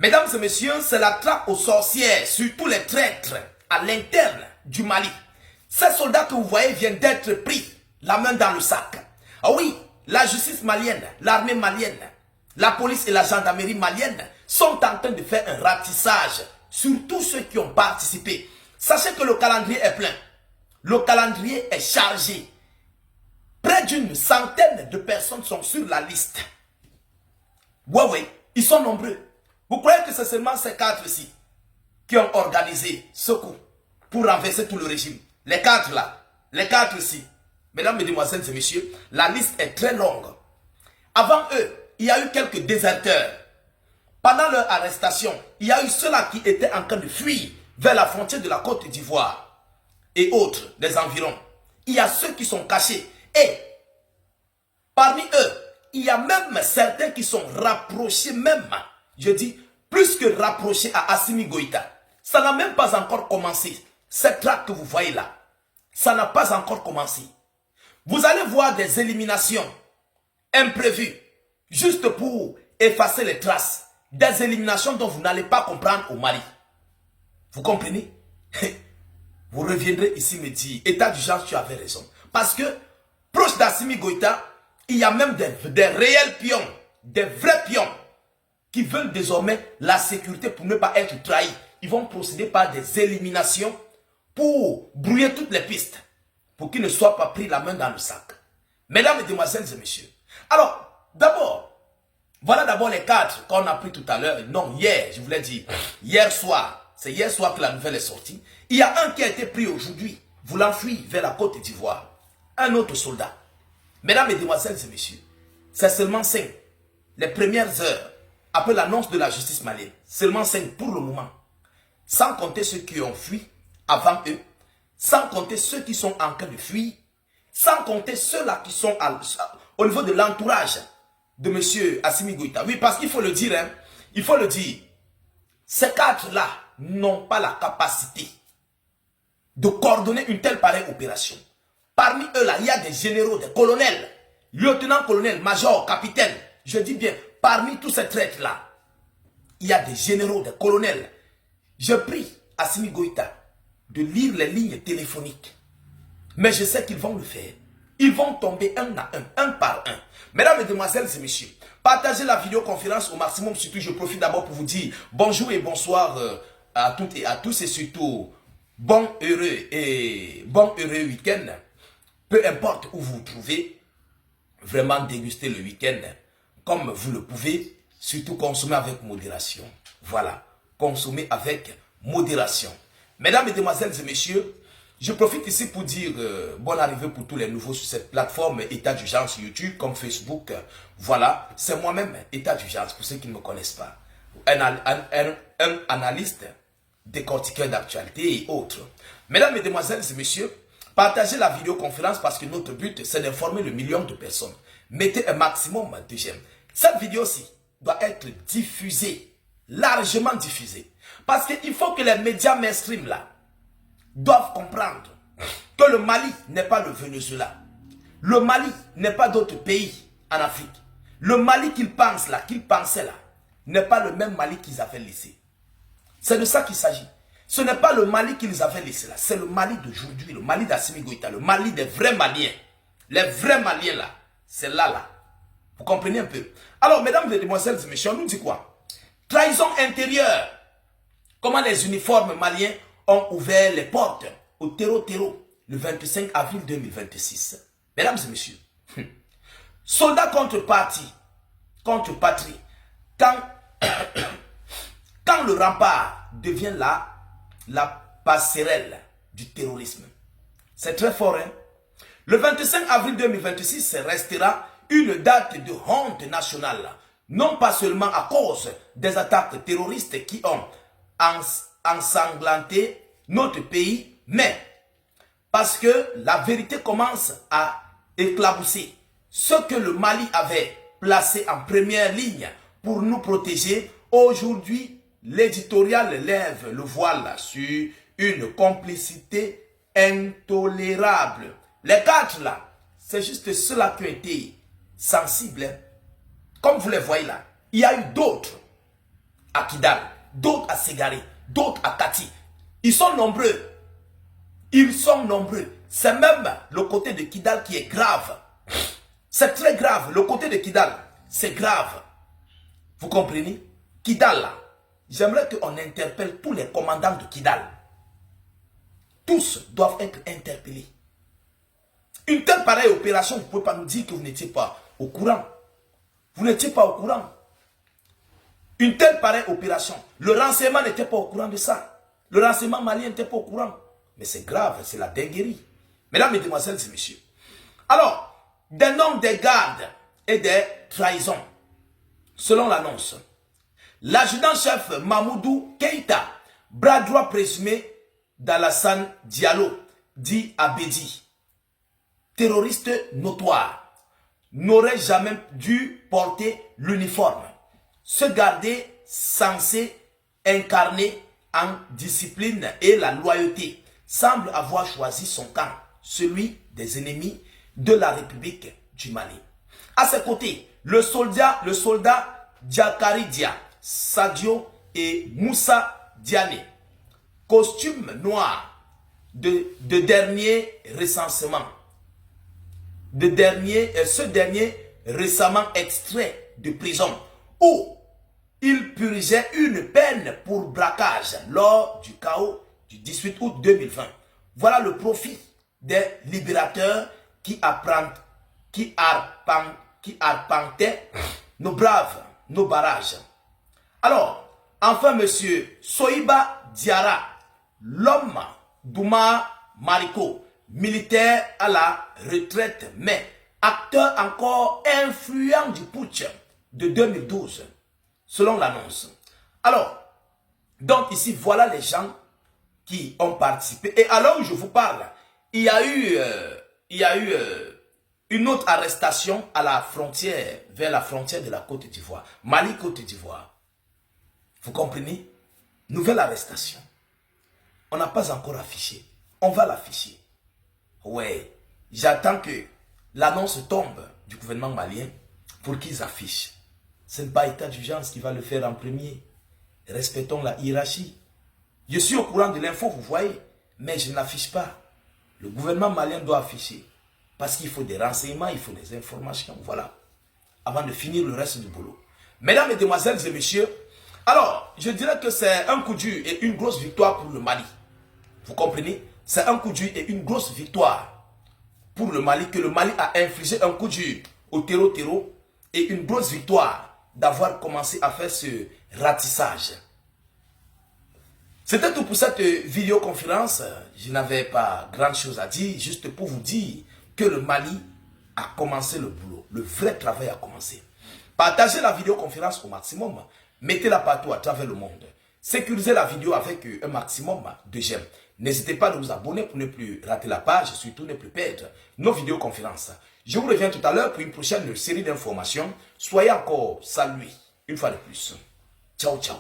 Mesdames et messieurs, c'est la trappe aux sorcières, surtout les traîtres à l'interne du Mali. Ces soldats que vous voyez viennent d'être pris, la main dans le sac. Ah oui, la justice malienne, l'armée malienne, la police et la gendarmerie malienne sont en train de faire un ratissage sur tous ceux qui ont participé. Sachez que le calendrier est plein. Le calendrier est chargé. Près d'une centaine de personnes sont sur la liste. Oui, ils sont nombreux. Vous croyez que c'est seulement ces quatre-ci qui ont organisé ce coup pour renverser tout le régime? Les quatre là, les quatre-ci. Mesdames, mesdemoiselles et messieurs, la liste est très longue. Avant eux, il y a eu quelques déserteurs. Pendant leur arrestation, il y a eu ceux-là qui étaient en train de fuir vers la frontière de la Côte d'Ivoire et autres, des environs. Il y a ceux qui sont cachés. Et parmi eux, il y a même certains qui sont rapprochés même, je dis, plus que rapprochés à Assimi Goïta. Ça n'a même pas encore commencé. Cette traque que vous voyez là, ça n'a pas encore commencé. Vous allez voir des éliminations imprévues, juste pour effacer les traces. Des éliminations dont vous n'allez pas comprendre au Mali. Vous comprenez? Vous reviendrez ici me dire, état d'urgence, tu avais raison. Parce que, proche d'Assimi Goïta, il y a même des réels pions, des vrais pions, qui veulent désormais la sécurité pour ne pas être trahis. Ils vont procéder par des éliminations pour brouiller toutes les pistes, pour qu'ils ne soient pas pris la main dans le sac. Mesdames, mesdemoiselles et messieurs. Alors, d'abord, voilà d'abord les quatre qu'on a pris tout à l'heure. Non, hier, je voulais dire, hier soir, c'est hier soir que la nouvelle est sortie. Il y a un qui a été pris aujourd'hui, voulant fuir vers la Côte d'Ivoire. Un autre soldat. Mesdames, mesdemoiselles et messieurs, c'est seulement 5. Les premières heures, après l'annonce de la justice malienne, seulement 5 pour le moment. Sans compter ceux qui ont fui avant eux, sans compter ceux qui sont en train de fuir, sans compter ceux-là qui sont au niveau de l'entourage de M. Assimi Goïta. Oui, parce qu'il faut le dire, hein, il faut le dire. Ces quatre-là n'ont pas la capacité de coordonner une telle pareille opération. Parmi eux, là, il y a des généraux, des colonels, lieutenants-colonels, majors, capitaines. Je dis bien, parmi tous ces traîtres-là, il y a des généraux, des colonels. Je prie Assimi Goïta de lire les lignes téléphoniques. Mais je sais qu'ils vont le faire. Ils vont tomber un à un par un. Mesdames, mesdemoiselles et messieurs, partagez la vidéoconférence au maximum. Surtout, je profite d'abord pour vous dire bonjour et bonsoir à toutes et à tous. Et surtout, bon heureux week-end. Peu importe où vous vous trouvez, vraiment déguster le week-end comme vous le pouvez. Surtout, consommer avec modération. Voilà, consommer avec modération. Mesdames, mesdemoiselles et messieurs, je profite ici pour dire bonne arrivée pour tous les nouveaux sur cette plateforme État d'urgence YouTube comme Facebook. Voilà, c'est moi-même État d'urgence pour ceux qui ne me connaissent pas. Un analyste, décortiqueur d'actualité et autres. Mesdames, mesdemoiselles et messieurs, partagez la vidéoconférence parce que notre but c'est d'informer le million de personnes. Mettez un maximum de j'aime. Cette vidéo-ci doit être diffusée, largement diffusée. Parce qu'il faut que les médias mainstream là doivent comprendre que le Mali n'est pas le Venezuela. Le Mali n'est pas d'autres pays en Afrique. Le Mali qu'ils pensent là, qu'ils pensaient là, n'est pas le même Mali qu'ils avaient laissé. C'est de ça qu'il s'agit. Ce n'est pas le Mali qu'ils avaient laissé là. C'est le Mali d'aujourd'hui, le Mali d'Assimi Goïta, le Mali des vrais Maliens. Les vrais Maliens là, c'est là. Vous comprenez un peu? Alors, mesdames, mesdemoiselles et messieurs, on nous dit quoi? Trahison intérieure. Comment les uniformes maliens ont ouvert les portes au terreau le 25 avril 2026. Mesdames et messieurs, soldats contre parti, contre patrie, quand le rempart devient la passerelle du terrorisme. C'est très fort, hein? Le 25 avril 2026 restera une date de honte nationale, non pas seulement à cause des attaques terroristes qui ont ensanglanté notre pays, mais parce que la vérité commence à éclabousser. Ce que le Mali avait placé en première ligne pour nous protéger, aujourd'hui, l'éditorial lève le voile sur une complicité intolérable. Les quatre là, c'est juste ceux-là qui ont été sensibles. Comme vous les voyez là, il y a eu d'autres à Kidal, d'autres à Ségari, d'autres à Kati. Ils sont nombreux. Ils sont nombreux. C'est même le côté de Kidal qui est grave. C'est très grave. Le côté de Kidal, c'est grave. Vous comprenez? Kidal, là, j'aimerais qu'on interpelle tous les commandants de Kidal. Tous doivent être interpellés. Une telle pareille opération, vous ne pouvez pas nous dire que vous n'étiez pas au courant. Vous n'étiez pas au courant. Une telle pareille opération, le renseignement n'était pas au courant de ça. Le renseignement malien n'était pas au courant. Mais c'est grave, c'est la dinguerie. Mesdames, mesdemoiselles et messieurs. Alors, des noms des gardes et des trahisons. Selon l'annonce, l'adjudant-chef Mamoudou Keïta, bras droit présumé d'Alassane Diallo, dit Abedi, terroriste notoire, n'aurait jamais dû porter l'uniforme. Ce gardé censé incarner en discipline et la loyauté semble avoir choisi son camp, celui des ennemis de la République du Mali. À ses côtés, le soldat Diakari Dia, Sadio et Moussa Diané, costume noir de dernier recensement. Ce dernier récemment extrait de prison où il purgeait une peine pour braquage lors du chaos du 18 août 2020. Voilà le profit des libérateurs qui arpentaient nos braves, nos barrages. Alors, enfin, monsieur Soïba Diara, l'homme d'Ouma Mariko, militaire à la retraite, mais acteur encore influent du putsch de 2012, selon l'annonce. Alors, donc ici, voilà les gens qui ont participé. Et alors où je vous parle, il y a eu une autre arrestation à la frontière, vers la frontière de la Côte d'Ivoire. Mali-Côte d'Ivoire. Vous comprenez? Nouvelle arrestation. On n'a pas encore affiché. On va l'afficher. Ouais, j'attends que l'annonce tombe du gouvernement malien pour qu'ils affichent. Ce n'est pas état d'urgence qui va le faire en premier. Respectons la hiérarchie. Je suis au courant de l'info, vous voyez, mais je ne l'affiche pas. Le gouvernement malien doit afficher. Parce qu'il faut des renseignements, il faut des informations, voilà. Avant de finir le reste du boulot. Mesdames, mesdemoiselles et messieurs, alors, je dirais que c'est un coup dur et une grosse victoire pour le Mali. Vous comprenez? C'est un coup dur et une grosse victoire pour le Mali, que le Mali a infligé un coup dur au terreau et une grosse victoire d'avoir commencé à faire ce ratissage. C'était tout pour cette vidéoconférence. Je n'avais pas grand chose à dire, juste pour vous dire que le Mali a commencé le boulot. Le vrai travail a commencé. Partagez la vidéoconférence au maximum. Mettez-la partout à travers le monde. Sécurisez la vidéo avec un maximum de j'aime. N'hésitez pas à vous abonner pour ne plus rater la page, surtout ne plus perdre nos vidéoconférences. Je vous reviens tout à l'heure pour une prochaine série d'informations. Soyez encore salués une fois de plus. Ciao, ciao.